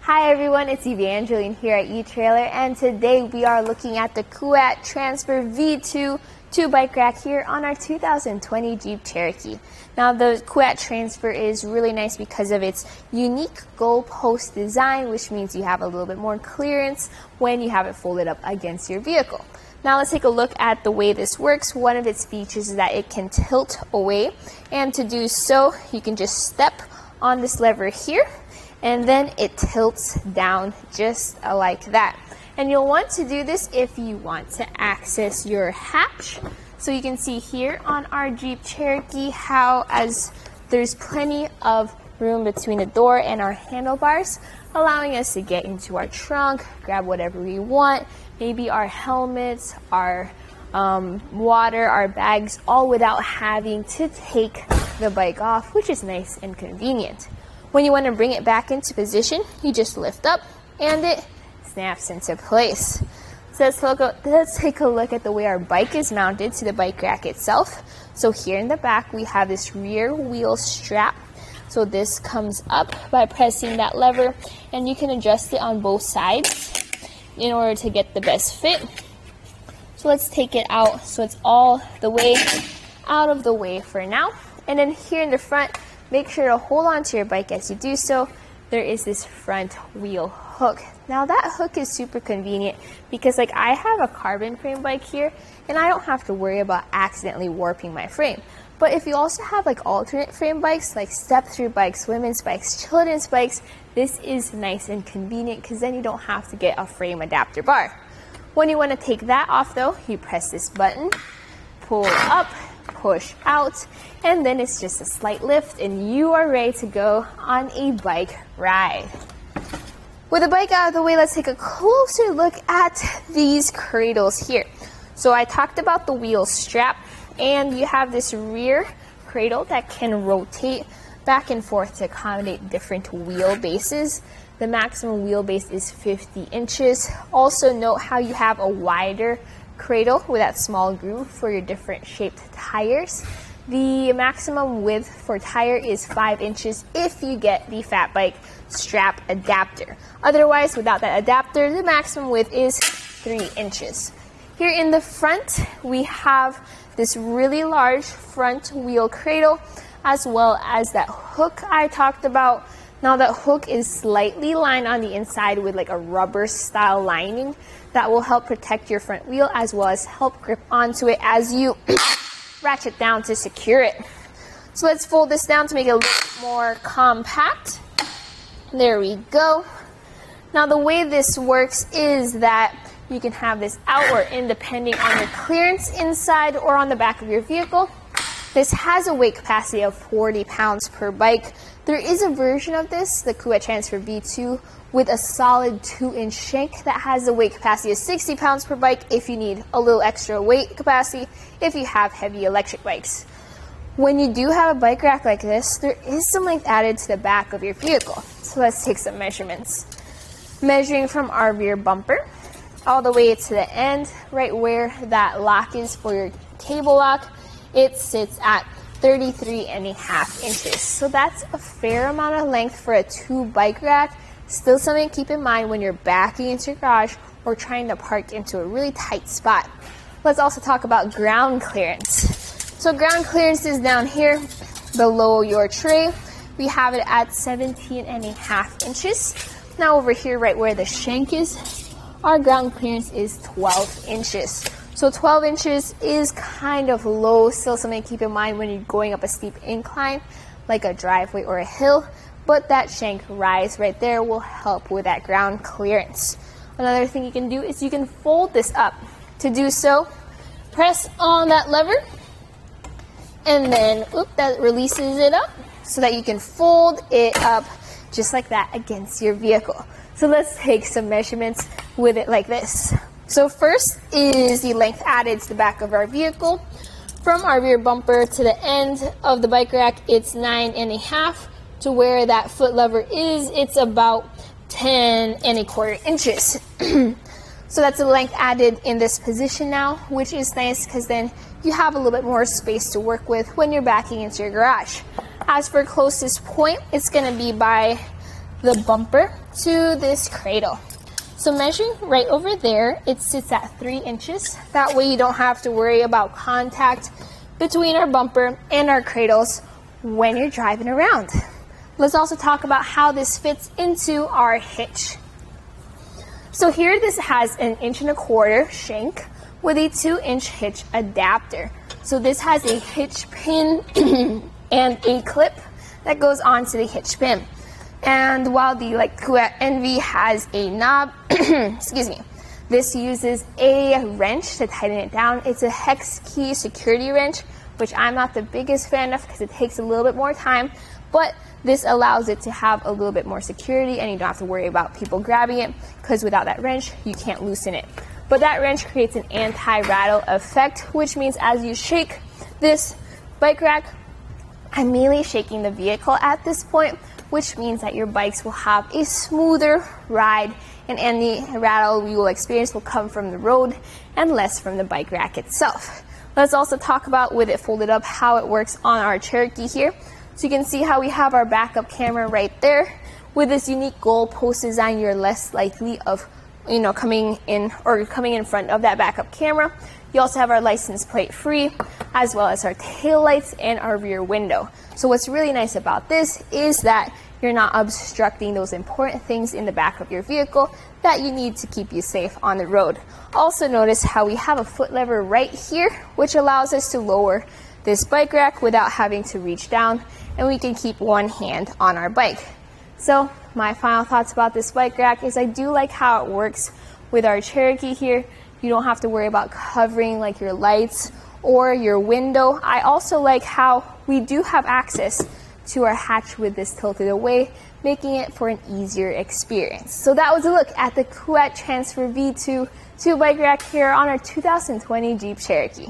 Hi everyone, it's Evangeline here at etrailer, and today we are looking at the Kuat Transfer V2 bike rack here on our 2020 Jeep Cherokee. Now the Kuat Transfer is really nice because of its unique goalpost design, which means you have a little bit more clearance when you have it folded up against your vehicle. Now let's take a look at the way this works. One of its features is that it can tilt away, and to do so you can just step on this lever here, and then it tilts down just like that. And you'll want to do this if you want to access your hatch. So you can see here on our Jeep Cherokee how as there's plenty of room between the door and our handlebars, allowing us to get into our trunk, grab whatever we want, maybe our helmets, our water, our bags, all without having to take the bike off, which is nice and convenient. When you want to bring it back into position, you just lift up and it snaps into place. So let's take a look at the way our bike is mounted to the bike rack itself. So here in the back, we have this rear wheel strap. So this comes up by pressing that lever, and you can adjust it on both sides in order to get the best fit. So let's take it out so it's all the way out of the way for now. And then here in the front, make sure to hold on to your bike as you do so. There is this front wheel hook. Now that hook is super convenient because like I have a carbon frame bike here and I don't have to worry about accidentally warping my frame. But if you also have like alternate frame bikes, like step-through bikes, women's bikes, children's bikes, this is nice and convenient because then you don't have to get a frame adapter bar. When you want to take that off though, you press this button, pull up, push out, and then it's just a slight lift and you are ready to go on a bike ride. With the bike out of the way, let's take a closer look at these cradles here. So I talked about the wheel strap, and you have this rear cradle that can rotate back and forth to accommodate different wheelbases. The maximum wheelbase is 50 inches. Also note how you have a wider cradle with that small groove for your different shaped tires. The maximum width for tire is 5 inches if you get the fat bike strap adapter. Otherwise, without that adapter, the maximum width is 3 inches. Here in the front, we have this really large front wheel cradle, as well as that hook I talked about. Now that hook is slightly lined on the inside with like a rubber style lining that will help protect your front wheel as well as help grip onto it as you ratchet down to secure it. So let's fold this down to make it a little more compact. There we go. Now the way this works is that you can have this out or in depending on your clearance inside or on the back of your vehicle. This has a weight capacity of 40 pounds per bike. There is a version of this, the Kuat Transfer V2, with a solid 2-inch shank that has a weight capacity of 60 pounds per bike if you need a little extra weight capacity if you have heavy electric bikes. When you do have a bike rack like this, there is some length added to the back of your vehicle. So let's take some measurements. Measuring from our rear bumper all the way to the end, right where that lock is for your cable lock, it sits at 33.5 inches. So that's a fair amount of length for a 2 bike rack. Still something to keep in mind when you're backing into your garage or trying to park into a really tight spot. Let's also talk about ground clearance. So ground clearance is down here below your tray. We have it at 17.5 inches. Now over here, right where the shank is, our ground clearance is 12 inches. So 12 inches is kind of low, still something to keep in mind when you're going up a steep incline, like a driveway or a hill, but that shank rise right there will help with that ground clearance. Another thing you can do is you can fold this up. To do so, press on that lever, and then that releases it up so that you can fold it up just like that against your vehicle. So let's take some measurements with it like this. So first is the length added to the back of our vehicle. From our rear bumper to the end of the bike rack, it's 9.5. To where that foot lever is, it's about 10.25 inches. So that's the length added in this position now, which is nice because then you have a little bit more space to work with when you're backing into your garage. As for closest point, it's going to be by the bumper to this cradle. So measuring right over there, it sits at 3 inches. That way you don't have to worry about contact between our bumper and our cradles when you're driving around. Let's also talk about how this fits into our hitch. So here this has an 1.25 inch shank with a 2-inch hitch adapter. So this has a hitch pin and a clip that goes onto the hitch pin. And while the Kuat Envy has a knob, excuse me, this uses a wrench to tighten it down. It's a hex key security wrench, which I'm not the biggest fan of because it takes a little bit more time, but this allows it to have a little bit more security and you don't have to worry about people grabbing it, because without that wrench, you can't loosen it. But that wrench creates an anti-rattle effect, which means as you shake this bike rack, I'm mainly shaking the vehicle at this point, which means that your bikes will have a smoother ride and any rattle you will experience will come from the road and less from the bike rack itself. Let's also talk about, with it folded up, how it works on our Cherokee here. So you can see how we have our backup camera right there. With this unique goalpost design, you're less likely of coming in front of that backup camera. You also have our license plate free, as well as our tail lights and our rear window. So what's really nice about this is that you're not obstructing those important things in the back of your vehicle that you need to keep you safe on the road. Also notice how we have a foot lever right here, which allows us to lower this bike rack without having to reach down, and we can keep one hand on our bike. So my final thoughts about this bike rack is I do like how it works with our Cherokee here. You don't have to worry about covering your lights or your window. I also like how we do have access to our hatch with this tilted away, making it for an easier experience. So that was a look at the Kuat Transfer V2 bike rack here on our 2020 Jeep Cherokee.